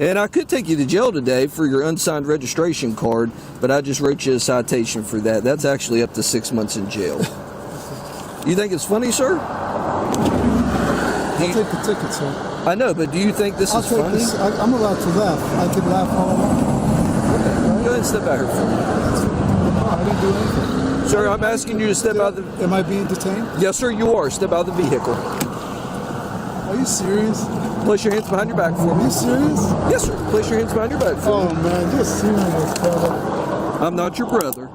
And I could take you to jail today for your unsigned registration card, but I just wrote you a citation for that. That's actually up to 6 months in jail. You think it's funny, sir? I'll take the ticket, sir. I know, but do you think this is funny? I'm allowed to laugh. I can laugh all I want. Okay. Go ahead and step out here for me. I didn't do anything. Sir, I'm asking you to step out the... Am I being detained? Yes, sir, you are. Step out of the vehicle. Are you serious? Place your hands behind your back for me. Are you serious? Yes, sir. Place your hands behind your back for me. Oh, man, you're serious, brother. I'm not your brother.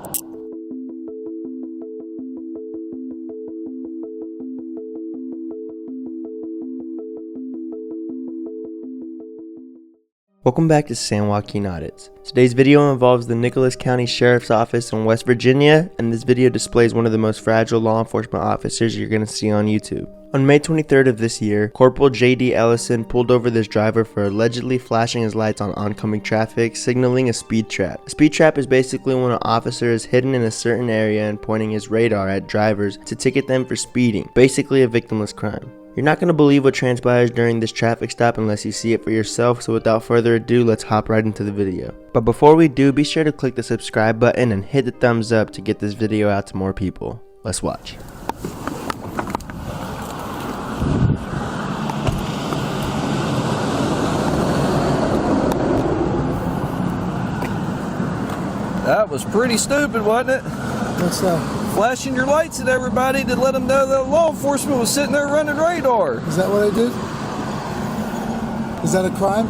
Welcome back to San Joaquin Audits. Today's video involves the Nicholas County Sheriff's Office in West Virginia, and this video displays one of the most fragile law enforcement officers you're going to see on YouTube. On May 23rd of this year, Corporal JD Ellison pulled over this driver for allegedly flashing his lights on oncoming traffic, signaling a speed trap. A speed trap is basically when an officer is hidden in a certain area and pointing his radar at drivers to ticket them for speeding, basically a victimless crime. You're not going to believe what transpires during this traffic stop unless you see it for yourself, so without further ado, let's hop right into the video. But before we do, be sure to click the subscribe button and hit the thumbs up to get this video out to more people. Let's watch. That was pretty stupid, wasn't it? What's that? Flashing your lights at everybody to let them know that law enforcement was sitting there running radar. Is that what I did? Is that a crime?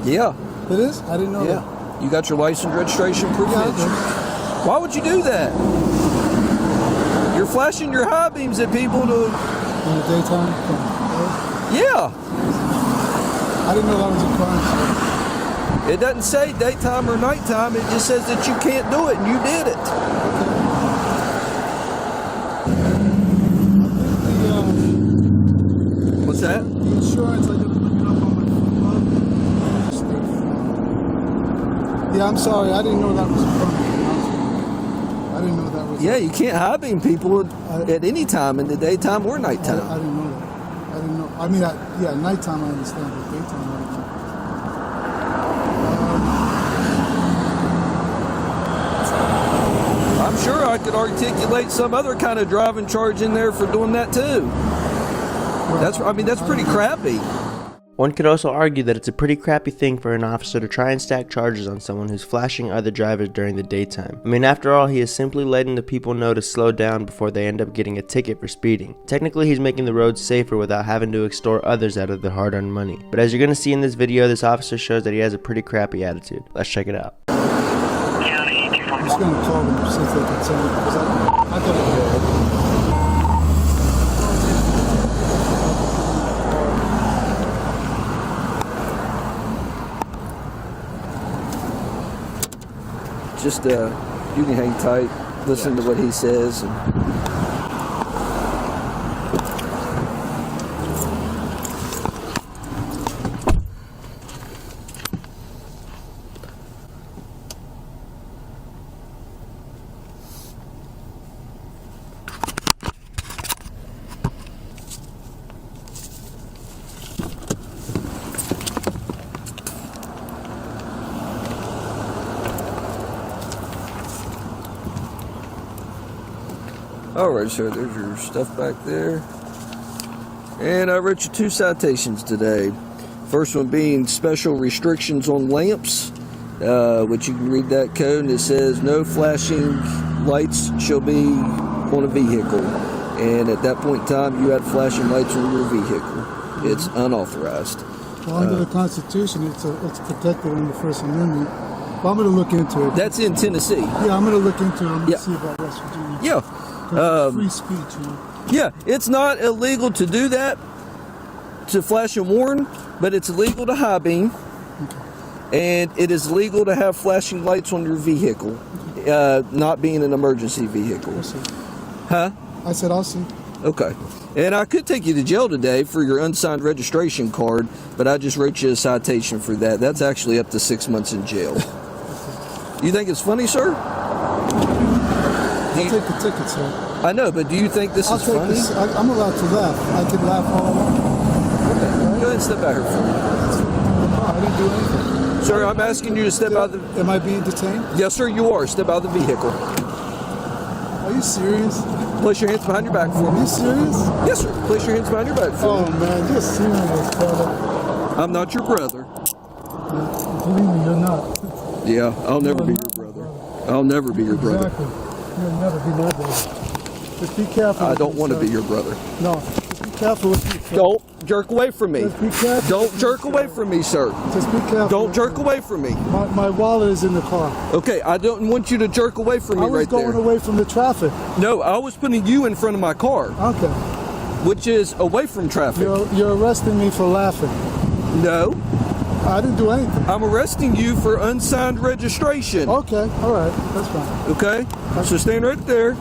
Yeah. It is? I didn't know that. You got your license registration proof? Yeah, I did. Why would you do that? You're flashing your high beams at people to... In the daytime? Yeah. I didn't know that was a crime. It doesn't say daytime or nighttime. It just says that you can't do it, and you did it. What's that? The insurance, I didn't look it up on my phone. Yeah, I'm sorry. I didn't know that was a crime. I didn't know that was. Yeah, you can't high beam people at any time in the daytime or nighttime. I didn't know that. I didn't know. I mean, yeah, nighttime I understand, but daytime I don't know. I'm sure I could articulate some other kind of driving charge in there for doing that too. That's pretty crappy. One could also argue that it's a pretty crappy thing for an officer to try and stack charges on someone who's flashing other drivers during the daytime. I mean, after all, he is simply letting the people know to slow down before they end up getting a ticket for speeding. Technically, he's making the roads safer without having to extort others out of their hard-earned money. But as you're going to see in this video, this officer shows that he has a pretty crappy attitude. Let's check it out. I'm just going to call them see if they can send it because I thought it Just you can hang tight, listen to what he says. Alright, so there's your stuff back there. And I wrote you 2 citations today. First one being special restrictions on lamps, which you can read that code, and it says no flashing lights shall be on a vehicle. And at that point in time, you had flashing lights on your vehicle. It's unauthorized. Well, under the Constitution, it's protected in the First Amendment. Well, I'm going to look into it. That's in Tennessee. Yeah, I'm going to look into it. I'm going to see about West Virginia. Yeah. Free speech, you know. Yeah, it's not illegal to do that, to flash and warn, but it's illegal to high beam, and it is legal to have flashing lights on your vehicle, not being an emergency vehicle. Huh? I said I'll see. Okay. And I could take you to jail today for your unsigned registration card, but I just wrote you a citation for that. That's actually up to 6 months in jail. You think it's funny, sir? I'll take the ticket, sir. I know, but do you think this is funny? I'm allowed to laugh. I can laugh all I want. Okay. Go ahead and step out here for me. I didn't didn't do anything. Sir, I'm asking you to step out of the... Am I being detained? Yes, sir, you are. Step out of the vehicle. Are you serious? Place your hands behind your back for Are me. you serious? Yes, sir. Place your hands behind your back for me. Oh man, you're serious, brother. I'm not your brother. Believe me, you're not. Yeah, I'll never be your brother. I'll never be your brother. Exactly. You'll never be my brother. Just be careful. I with don't me, want to sir. be your brother. No, just be careful with me, sir. Don't jerk away from me. Just be careful. Don't jerk away from me, sir. Just be careful. Don't with jerk me. away from me. My wallet is in the car. Okay, I don't want you to jerk away from me I was right going there. away from the traffic. No, I was putting you in front of my car, Okay. which is away from traffic. You're arresting me for laughing. No, I didn't do anything. I'm arresting you for unsigned registration. Okay, all right, that's fine. Okay, so stand right there.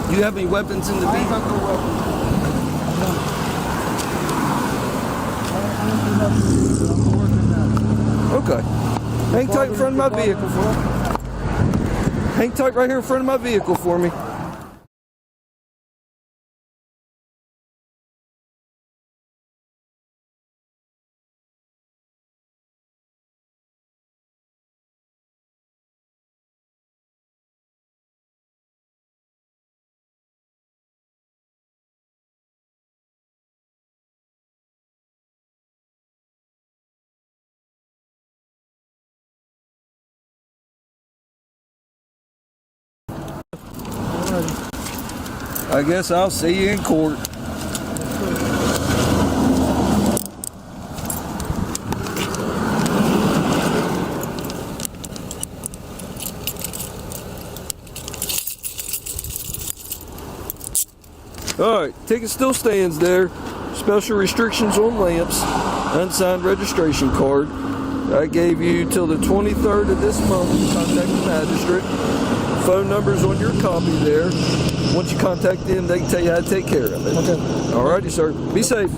Do you have any weapons in the I ain't vehicle? got no weapons. I don't do nothing. I'm working now. Okay. Hang tight in front of my vehicle for me. Hang tight right here in front of my vehicle for me. I guess I'll see you in court. Alright, ticket still stands there. Special restrictions on lamps. Unsigned registration card. I gave you till the 23rd of this month to contact the magistrate. Phone number's on your copy there. Once you contact them, they can tell you how to take care of it. Okay. Alrighty, sir. Be safe.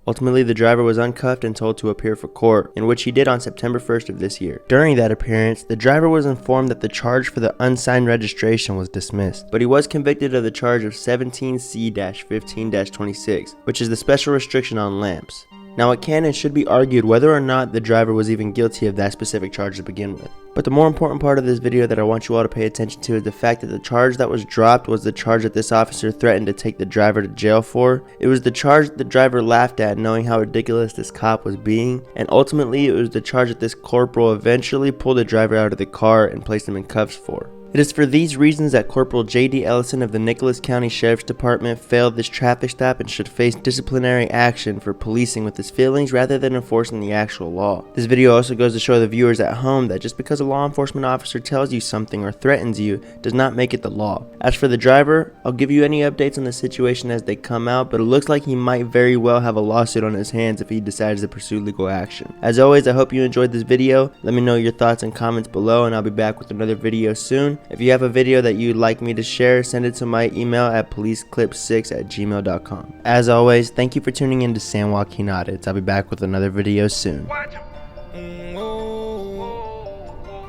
Ultimately, the driver was uncuffed and told to appear for court, in which he did on September 1st of this year. During that appearance, the driver was informed that the charge for the unsigned registration was dismissed, but he was convicted of the charge of 17C-15-26, which is the special restriction on lamps. Now, it can and should be argued whether or not the driver was even guilty of that specific charge to begin with. But the more important part of this video that I want you all to pay attention to is the fact that the charge that was dropped was the charge that this officer threatened to take the driver to jail for. It was the charge that the driver laughed at, knowing how ridiculous this cop was being, and ultimately it was the charge that this corporal eventually pulled the driver out of the car and placed him in cuffs for. It is for these reasons that Corporal JD Ellison of the Nicholas County Sheriff's Department failed this traffic stop and should face disciplinary action for policing with his feelings rather than enforcing the actual law. This video also goes to show the viewers at home that just because a law enforcement officer tells you something or threatens you does not make it the law. As for the driver, I'll give you any updates on the situation as they come out, but it looks like he might very well have a lawsuit on his hands if he decides to pursue legal action. As always, I hope you enjoyed this video. Let me know your thoughts and comments below, and I'll be back with another video soon. If you have a video that you'd like me to share, send it to my email at policeclip6@gmail.com. As always, thank you for tuning in to San Joaquin Audits. I'll be back with another video soon.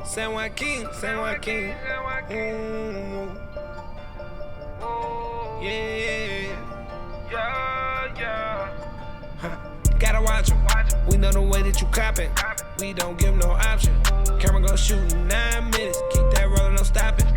San Joaquin, San Joaquin. Yeah. Gotta watch 'em. We know the way that you coppin'. We don't give no option. Camera gon' shoot in 9 minutes. Keep that rollin', no stopping.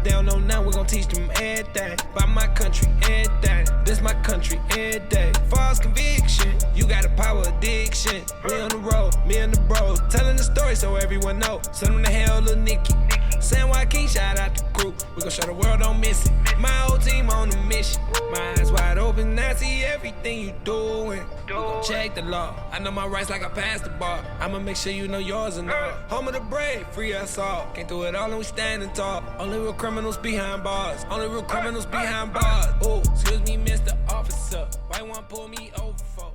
They don't know now, we gon' teach them everything. By my country, everything. This my country, every day. False conviction, you got a power addiction. We on the road, me and the bros. Telling the story so everyone know. Send them to hell, little Nicky. San Joaquin, shout out the group. We gon' show the world, don't miss it. My whole team on a mission. My eyes wide open, I see everything you doing. We gon' check the law. I know my rights like I passed the bar. I'ma make sure you know yours and all. Home of the brave, free us all. Can't do it all and we standing tall. Only real criminals behind bars. Only real criminals behind bars. Oh, excuse me, Mr. Officer. Why you wanna pull me over for?